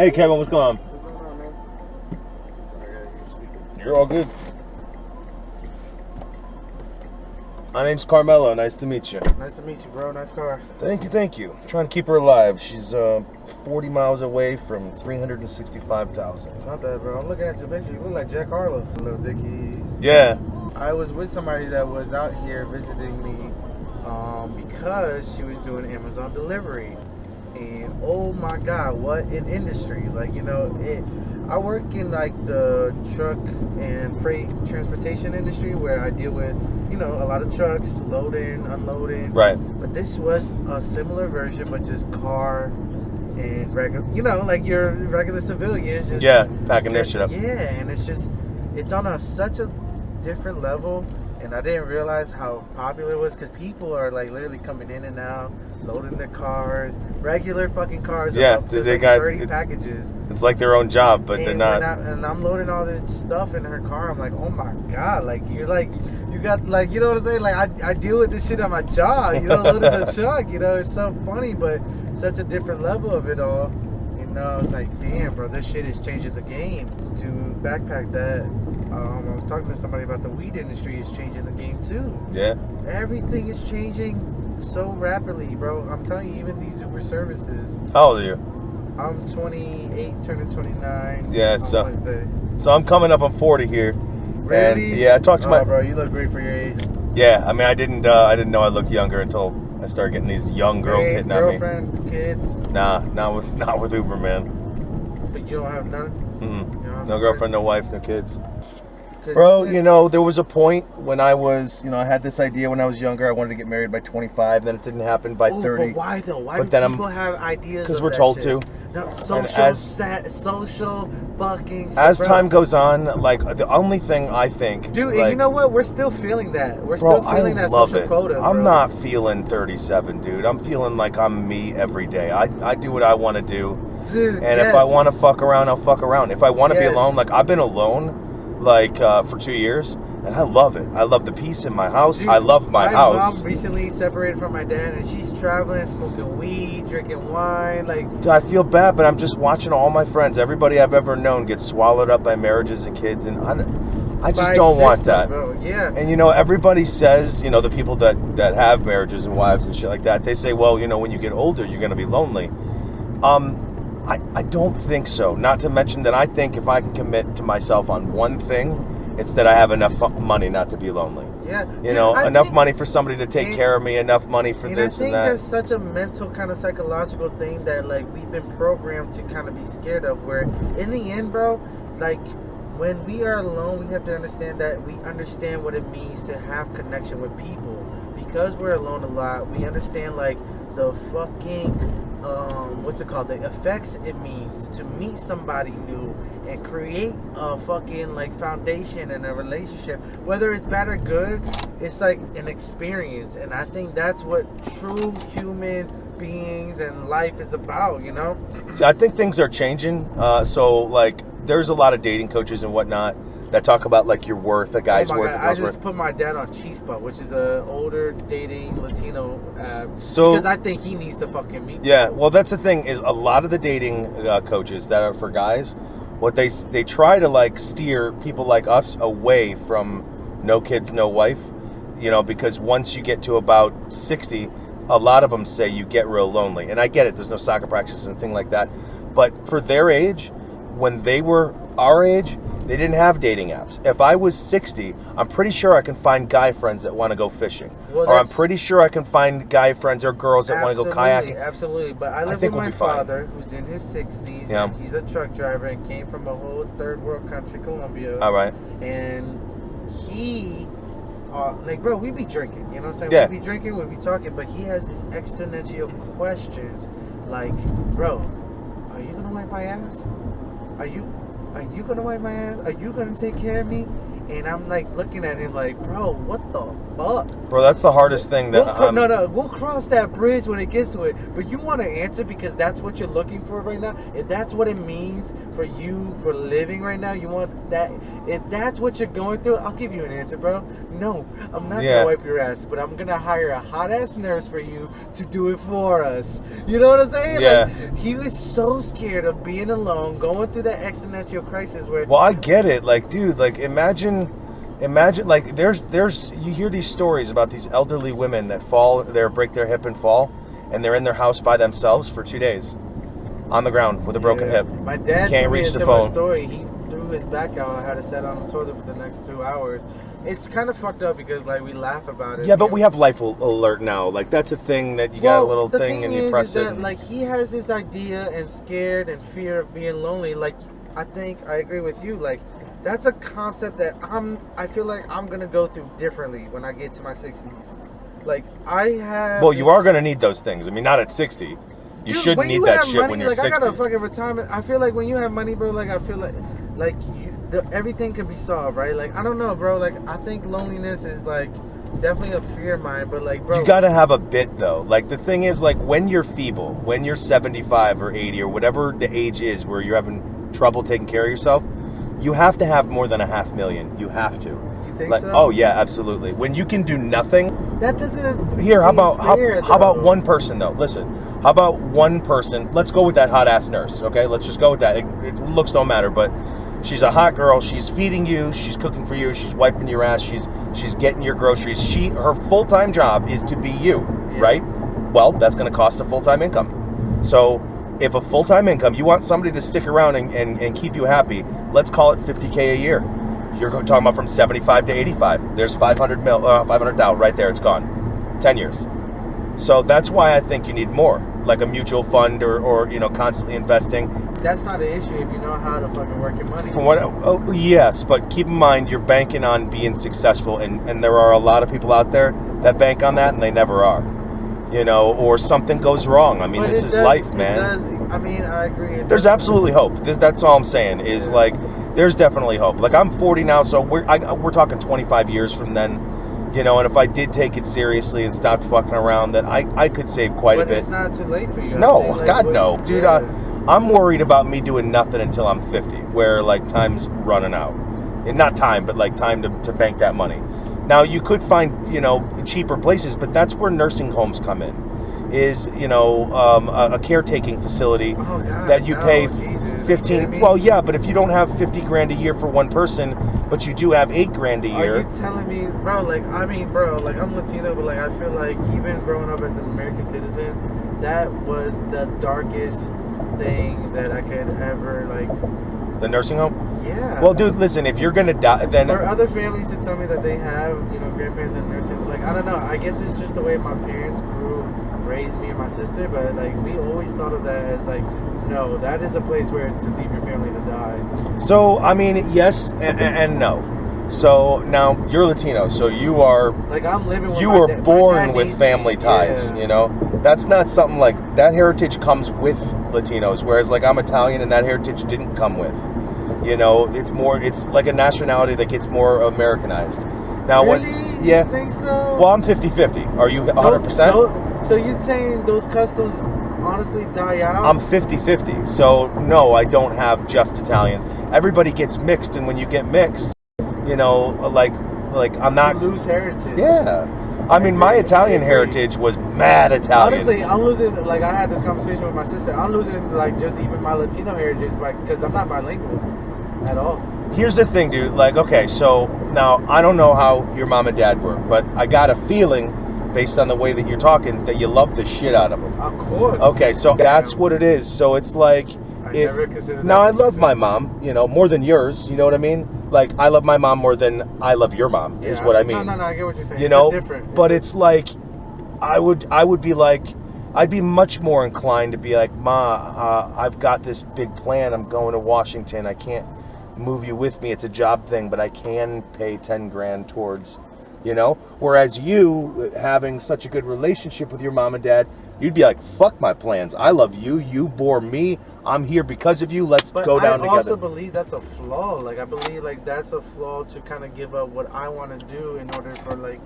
Hey Kevin, what's going on? What's going on, man? You're all good. My name's Carmelo. Nice to meet you. Nice to meet you, bro. Nice car. Thank you, thank you. Trying to keep her alive. She's 40 miles away from 365,000. Not bad, bro. I'm looking at your picture. You look like Jack Harlow. Little Dickie. Yeah. I was with somebody that was out here visiting me because she was doing Amazon delivery. And oh my God, what an industry. Like, you know, I work in like the truck and freight transportation industry where I deal with, you know, a lot of trucks, loading, unloading. Right. But this was a similar version, but just car and regular, you know, like your regular civilians. Just, packing their shit up. Yeah, and it's on such a different level. And I didn't realize how popular it was because people are like literally coming in and out, loading their cars, regular fucking cars. Yeah, up to they like got 30 packages. It's like their own job, but they're not. And I'm loading all this stuff in her car. I'm like, oh my God, like you got like, you know what I'm saying? Like I deal with this shit on my job, you know, loading the truck. You know, it's so funny, but such a different level of it all. You know, I was like, damn, bro, this shit is changing the game. To backpack that. I was talking to somebody about the weed industry is changing the game too. Yeah. Everything is changing so rapidly, bro. I'm telling you, even these Uber services. How old are you? I'm 28, turning 29. Yeah, on Wednesday. So I'm coming up on 40 here. Really? And, yeah, I talked to my. Bro, you look great for your age. Yeah, I mean, I didn't know I looked younger until I started getting these young girls Great hitting on me. girlfriend, kids. Nah, not with Uber, man. But you don't have none. No girlfriend, no wife, no kids. Bro, you know, there was a point when I was, you know, I had this idea when I was younger. I wanted to get married by 25, then it didn't happen by 30. But why though? Why but do then people have ideas? Because of we're that told shit? to. No, social fucking stuff, as bro. time goes on, like the only thing I think, dude, like, and you know what? We're still feeling that. We're bro, still feeling I that love social it. quota. Bro. I'm not feeling 37, dude. I'm feeling like I'm me every day. I do what I want to do. Dude, and if I want to fuck around, I'll fuck around. If I want to be alone, like I've been alone like for 2 years, and I love it. I love the peace in my house. Dude, I love my house. My mom recently separated from my dad, and she's traveling, smoking weed, drinking wine. Like, I feel bad, but I'm just watching all my friends, everybody I've ever known, get swallowed up by marriages and kids, and I just don't want that. Bro. Yeah. And you know, everybody says, you know, the people that have marriages and wives and shit like that, they say, well, you know, when you get older, you're going to be lonely. I don't think so. Not to mention that I think if I can commit to myself on one thing, it's that I have enough money not to be lonely. Yeah. You know, enough money for somebody to take care of me, enough money for this and that. I think that's such a mental kind of psychological thing that like we've been programmed to kind of be scared of, where in the end, bro, like when we are alone, we have to understand that we understand what it means to have connection with people. Because we're alone a lot, we understand like the fucking what's it called, the effects it means to meet somebody new and create a fucking like foundation and a relationship, whether it's bad or good. It's like an experience, and I think that's what true human beings and life is about, you know. See, I think things are changing, so like there's a lot of dating coaches and whatnot that talk about like your worth, a guy's worth, a girl's worth. I just put my dad on Chispa, which is a older dating Latino app, so, because I think he needs to fucking meet. Yeah, well, that's the thing is a lot of the dating coaches that are for guys, what they try to like steer people like us away from no kids, no wife, you know, because once you get to about 60, a lot of them say you get real lonely, and I get it. There's no soccer practices and thing like that, but for their age, when they were our age, they didn't have dating apps. If I was 60, I'm pretty sure I can find guy friends that want to go fishing. Well, or I'm pretty sure I can find guy friends or girls that want to go kayaking. Absolutely. But I live with my father, who's in his 60s. Yeah. And he's a truck driver and came from a whole third world country, Colombia. All right. And he, like, bro, we be drinking. You know what I'm saying? Yeah. We be drinking, we be talking. But he has these existential questions like, bro, are you going to wipe my ass? Are you gonna wipe my ass? Are you gonna take care of me? And I'm like looking at him like, bro, what the fuck? Bro, that's the hardest thing that We'll cross that bridge when it gets to it. But you want to answer because that's what you're looking for right now. If that's what it means for you for living right now, you want that. If that's what you're going through, I'll give you an answer, bro. No, I'm not gonna wipe your ass, but I'm gonna hire a hot ass nurse for you to do it for us. You know what I'm saying? Yeah. Like, he was so scared of being alone, going through that existential crisis where. Well, I get it. Like, dude, like imagine like there's you hear these stories about these elderly women that break their hip and fall, and they're in their house by themselves for 2 days on the ground with a broken hip. My dad can't told me reach a the similar phone. story. He threw his back out and had to sit on the toilet for the next 2 hours. It's kind of fucked up because like we laugh about it. Yeah, but we have Life Alert now. Like that's a thing that you got a little thing and you press it. That, like he has this idea and scared and fear of being lonely. Like I think I agree with you. Like that's a concept that I feel like I'm gonna go through differently when I get to my 60s. Like I have. Well, you are gonna need those things. I mean, not at 60. You shouldn't need that shit money, when you're like, 60. I got a fucking retirement. I feel like when you have money, bro. Like I feel like everything can be solved, right? Like I don't know, bro. Like I think loneliness is like definitely a fear of mine, but like, bro, you gotta have a bit though. Like the thing is, like when you're feeble, when you're 75 or 80 or whatever the age is where you're having trouble taking care of yourself, you have to have more than $500,000. You have to. You think like, so? Oh yeah, absolutely. When you can do nothing, that doesn't. Here, how about fair, how about one person though? Listen, how about one person? Let's go with that hot ass nurse. Okay, let's just go with that. Looks don't matter, but she's a hot girl. She's feeding you. She's cooking for you. She's wiping your ass. She's getting your groceries. Her full-time job is to be you, right? Well, that's going to cost a full-time income. So if a full-time income, you want somebody to stick around and keep you happy, let's call it $50K a year. You're talking about from 75 to 85. There's 500,000 right there. It's gone. 10 years. So that's why I think you need more, like a mutual fund or constantly investing. That's not an issue if you know how to fucking work your money. Yes, but keep in mind you're banking on being successful, and there are a lot of people out there that bank on that and they never are. Or something goes wrong. I mean, this is life, man. I mean, I agree. There's absolutely hope. That's all I'm saying is like there's definitely hope. Like I'm 40 now, so we're talking 25 years from then. And if I did take it seriously and stopped fucking around, then I could save quite a bit. But it's not too late for you. No, God no. Dude, I'm worried about me doing nothing until I'm 50, where like time's running out. And not time, but like time to bank that money. Now you could find, cheaper places, but that's where nursing homes come in. Is, a caretaking facility that you pay 15. Well, yeah, but if you don't have 50 grand a year for one person, but you do have 8 grand a year. Are you telling me, bro? Like, I mean, bro, like I'm Latino, but like I feel like even growing up as an American citizen, that was the darkest thing that I could ever like. The nursing home? Yeah. Well, dude, listen, if you're gonna die, then for other families to tell me that they have, grandparents in nursing, like I don't know. I guess it's just the way my parents raised me and my sister, but like we always thought of that as like, no, that is a place where to leave your family to die. So I mean, yes and no. So now you're Latino, so you are like I'm living. With you were born with family ties. That's not something like that. Heritage comes with Latinos, whereas like I'm Italian and that heritage didn't come with. It's like a nationality that gets more Americanized. Now really? Yeah. You think so? Well, I'm 50-50. Are you 100%? No, so you're saying those customs honestly die out? I'm 50-50. So no, I don't have just Italians. Everybody gets mixed, and when you get mixed, like I'm not. You lose heritage. Yeah. I mean, my Italian heritage was mad Italian. Honestly, I'm losing, like, I had this conversation with my sister. I'm losing, like, just even my Latino heritage because I'm not bilingual at all. Here's the thing, dude. Like, okay, so now I don't know how your mom and dad were, but I got a feeling, based on the way that you're talking, that you love the shit out of them. Of course. Okay, so that's what it is. So it's like, I love my mom, more than yours. You know what I mean? Like, I love my mom more than I love your mom, is what I mean. No, I get what you're saying. It's different. But it's like, I would be like, I'd be much more inclined to be like, Ma, I've got this big plan. I'm going to Washington. I can't move you with me. It's a job thing, but I can pay 10 grand towards, Whereas you, having such a good relationship with your mom and dad, you'd be like, fuck my plans. I love you. You bore me. I'm here because of you. Let's But go down I together. also believe that's a flaw. Like I believe like that's a flaw to kind of give up what I want to do in order for like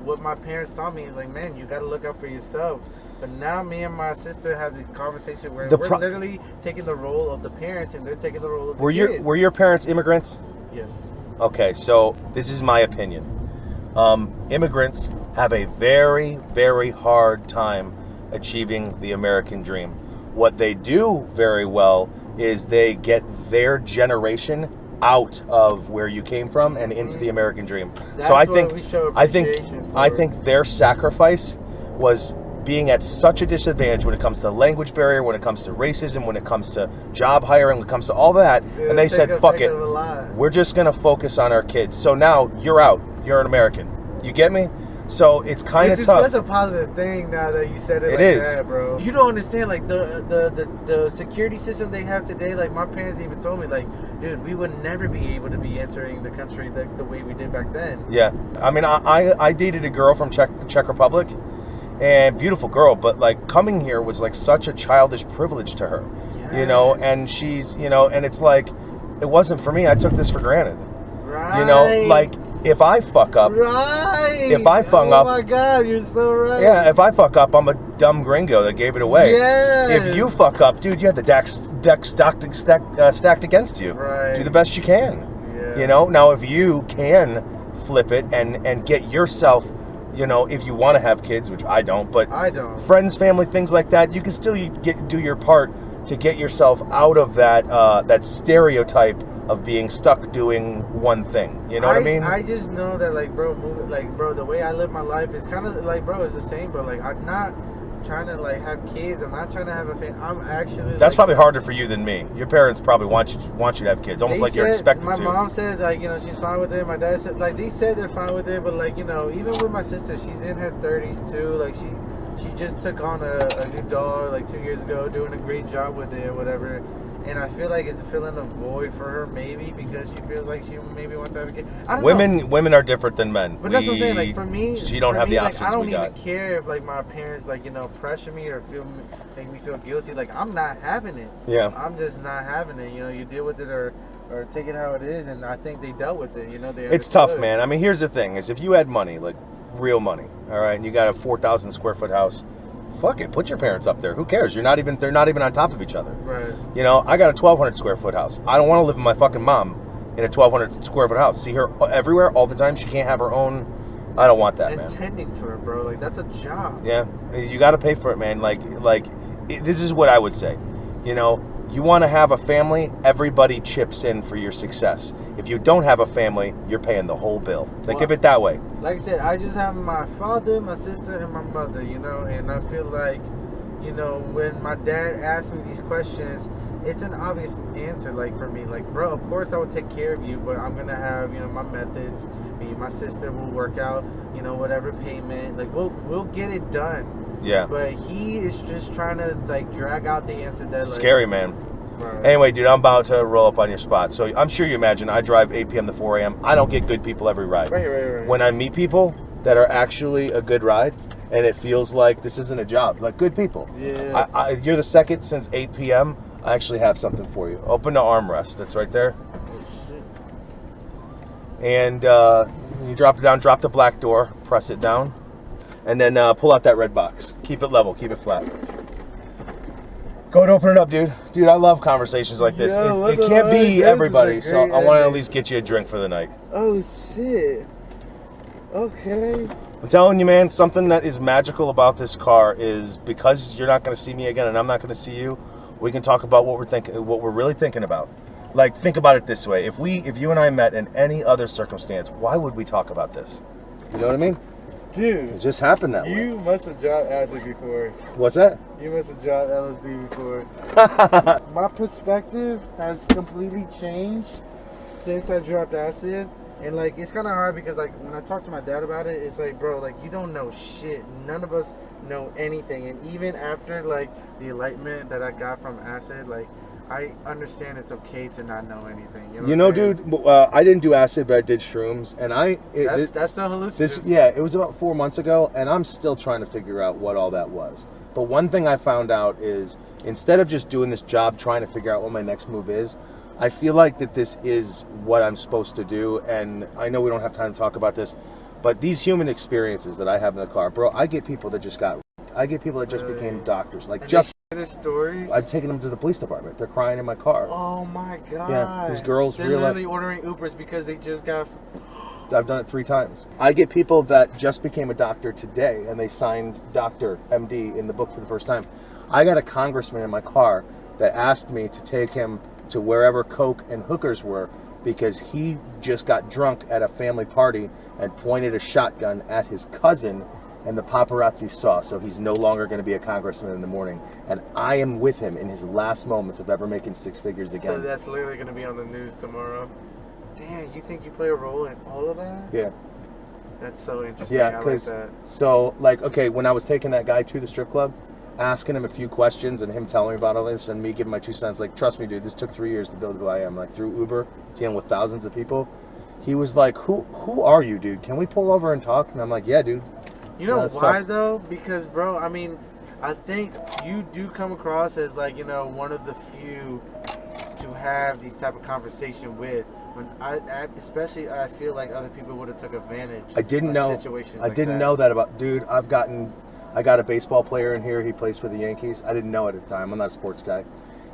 what my parents taught me is like, man, you got to look out for yourself. But now me and my sister have these conversations where we're literally taking the role of the parents and they're taking the role of the kids. Were your parents immigrants? Yes. Okay, so this is my opinion. Immigrants have a very, very hard time achieving the American dream. What they do very well is they get their generation out of where you came from and into the American dream. That's so I what think we show I think appreciation for. I think their sacrifice was being at such a disadvantage when it comes to language barrier, when it comes to racism, when it comes to job hiring, when it comes to all that, and they said, fuck it, we're just going to focus on our kids. So now you're out. You're an American. You get me? So it's kind of tough. It's such a positive thing now that you said it like is. that, bro. You don't understand, like, the security system they have today. Like, my parents even told me, like, dude, we would never be able to be entering the country the way we did back then. Yeah. I mean, I dated a girl from Czech Republic, and beautiful girl, but, like, coming here was, like, such a childish privilege to her. Yes. You know, and she's, you know, and it's like, it wasn't for me. I took this for granted. Right. You know, like, if I fuck up. Right. If I fuck up. Oh my God, you're so right. Yeah, if I fuck up, I'm a dumb gringo that gave it away. Yes. If you fuck up, dude, you have the deck stacked against you. Right. Do the best you can. Yeah. You know, now if you can flip it and get yourself, you know, if you want to have kids, which I don't, but I don't. Friends, family, things like that, you can still do your part to get yourself out of that stereotype of being stuck doing one thing. You know what I mean? I just know that, like, bro, the way I live my life is kind of like, bro, it's the same, bro. Like, I'm not trying to, like, have kids. I'm not trying to have a family. I'm actually. That's like, probably harder for you than me. Your parents probably want you to have kids, almost like you're expected my to. My mom said, like, you know, she's fine with it. My dad said, like, they said they're fine with it, but, like, you know, even with my sister, she's in her 30s too. Like, she just took on a new dog like 2 years ago, doing a great job with it or whatever. And I feel like it's filling a void for her, maybe because she feels like she maybe wants to have a kid. I don't know. Women are different than men. But that's what I'm saying. Like, for me, she don't have the options like, I don't we even got. care if, like, my parents, like, you know, pressure me or make me feel guilty. Like, I'm not having it. Yeah. I'm just not having it. You know, you deal with it or take it how it is. And I think they dealt with it. You know, It's tough, man. I mean, here's the thing: is if you had money, like real money, all right, and you got a 4,000 square foot house. Fuck it, put your parents up there. Who cares? They're not even on top of each other. Right. You know, I got a 1,200 square foot house. I don't want to live with my fucking mom in a 1,200 square foot house. See her everywhere all the time. She can't have her own. I don't want that, man. And tending to her, bro. Like, that's a job. Yeah, you got to pay for it, man. This is what I would say. You know, you want to have a family. Everybody chips in for your success. If you don't have a family, you're paying the whole bill. Think of it that way. Like I said, I just have my father, my sister, and my mother, you know, and I feel like, you know, when my dad asked me these questions, it's an obvious answer, like, for me. Like, bro, of course I would take care of you, but I'm going to have, you know, my methods. Me and my sister will work out, you know, whatever payment. Like, we'll get it done. Yeah. But he is just trying to, like, drag out the answer that, like... Scary, man. Right. Anyway, dude, I'm about to roll up on your spot. So I'm sure you imagine I drive 8 p.m. to 4 a.m. I don't get good people every ride. Right. When I meet people that are actually a good ride, and it feels like this isn't a job, like good people. Yeah. You're the second since 8 p.m. I actually have something for you. Open the armrest. That's right there. Oh, shit. And you drop it down, drop the black door, press it down, and then pull out that red box. Keep it level, keep it flat. Go and open it up, dude. Dude, I love conversations like this. Yo, it can't be everybody, so I want to at ending. least get you a drink for the night. Oh, shit. Okay. I'm telling you, man, something that is magical about this car is because you're not going to see me again and I'm not going to see you, we can talk about what we're really thinking about. Like, think about it this way. If you and I met in any other circumstance, why would we talk about this? You know what I mean? Dude. It just happened that way. You must have dropped acid before. What's that? You must have dropped LSD before. My perspective has completely changed since I dropped acid. And, like, it's kind of hard because, like, when I talk to my dad about it, it's like, bro, like, you don't know shit. None of us know anything. And even after, like, the enlightenment that I got from acid, like, I understand it's okay to not know anything. You know, dude, I didn't do acid, but I did shrooms. And that's still hallucinations. Yeah, it was about 4 months ago, and I'm still trying to figure out what all that was. But one thing I found out is instead of just doing this job trying to figure out what my next move is, I feel like that this is what I'm supposed to do. And I know we don't have time to talk about this, but these human experiences that I have in the car, bro, I get people that just got, I get people that just became doctors. Like, and just their stories. I've taken them to the police department. They're crying in my car. Oh my god. Yeah, these girls They're literally ordering Ubers because they just got. I've done it 3 times. I get people that just became a doctor today and they signed Dr. MD in the book for the first time. I got a congressman in my car that asked me to take him to wherever coke and hookers were because he just got drunk at a family party and pointed a shotgun at his cousin, and the paparazzi saw, so he's no longer going to be a congressman in the morning. And I am with him in his last moments of ever making 6 figures again. So that's literally going to be on the news tomorrow. Damn, you think you play a role in all of that? Yeah. That's so interesting. Yeah, I like because, that. so, like, okay, when I was taking that guy to the strip club, asking him a few questions and him telling me about all this and me giving my 2 cents, like, trust me, dude, this took 3 years to build who I am. Like, through Uber, dealing with thousands of people. He was like, who are you, dude? Can we pull over and talk? And I'm like, yeah, dude. You know That why, sucked. though? Because, bro, I mean, I think you do come across as, like, you know, one of the few to have these type of conversation with. When especially I feel like other people would have took advantage. I didn't of know. situations I like didn't that. know that about, dude. I got a baseball player in here. He plays for the Yankees. I didn't know it at the time. I'm not a sports guy.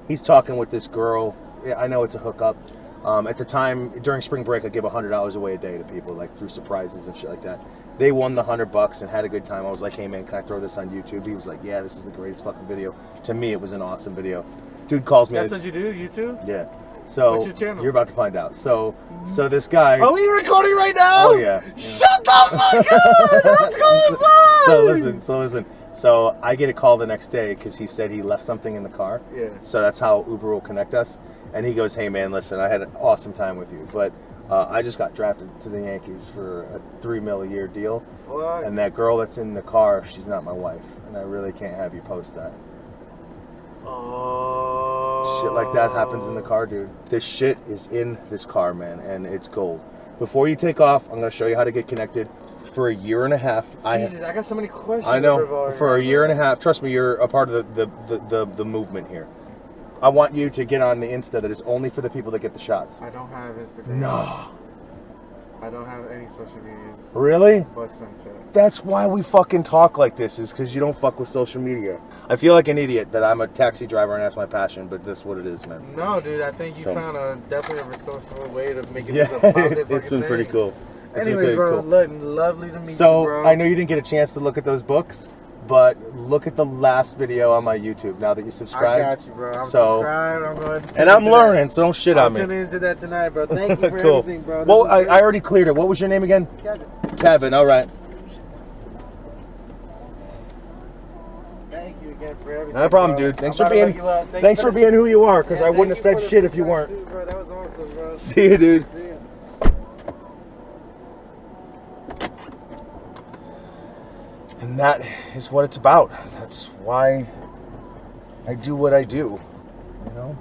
He's talking with this girl. Yeah, I know it's a hookup. At the time, during spring break, I give $100 away a day to people, like through surprises and shit like that. They won the $100 and had a good time. I was like, hey man, can I throw this on YouTube? He was like, yeah, this is the greatest fucking video. To me, it was an awesome video. Dude calls me. That's what you do, YouTube? Yeah. So What's your channel? you're about to find out. So this guy. Are we recording right now? Oh yeah. Shut the fuck up! What's going on? So listen. So I get a call the next day because he said he left something in the car. Yeah. So that's how Uber will connect us. And he goes, hey man, listen, I had an awesome time with you, but I just got drafted to the Yankees for a $3 million a year deal. What? And that girl that's in the car, she's not my wife, and I really can't have you post that. Oh. Shit like that happens in the car, dude. This shit is in this car, man, and it's gold. Before you take off, I'm gonna show you how to get connected. For a year and a half, Jesus, I got so many questions. I know. For a year and a half, trust me, you're a part of the movement here. I want you to get on the Insta that is only for the people that get the shots. I don't have Instagram. No. I don't have any social media. Really? But Snapchat. That's why we fucking talk like this, is because you don't fuck with social media. I feel like an idiot that I'm a taxi driver and that's my passion, but that's what it is, man. No, dude, I think you So- found definitely a resourceful way to make it Yeah, a positive it's been fucking pretty thing. cool. It's been Anyways, pretty bro, cool. look, lovely to meet you, So bro. I know you didn't get a chance to look at those books, but look at the last video on my YouTube now that you subscribed. I got you, bro. I'm So- subscribed. I'm going to And I'm learning, so don't shit on I'm me. tuning into that tonight, bro. Thank you for Cool. everything, bro. Well, This is I already cleared it. What was your name again? Kevin. Kevin. All right. Thank you again for everything. No problem, bro. dude. Thanks I'm for about to being look you up. Thank thanks you for the- being who you are, because Yeah, I wouldn't have thank said you shit for if you the weren't. too, bro. That was awesome, bro. See you, dude. See ya. And that is what it's about. That's why I do what I do, you know?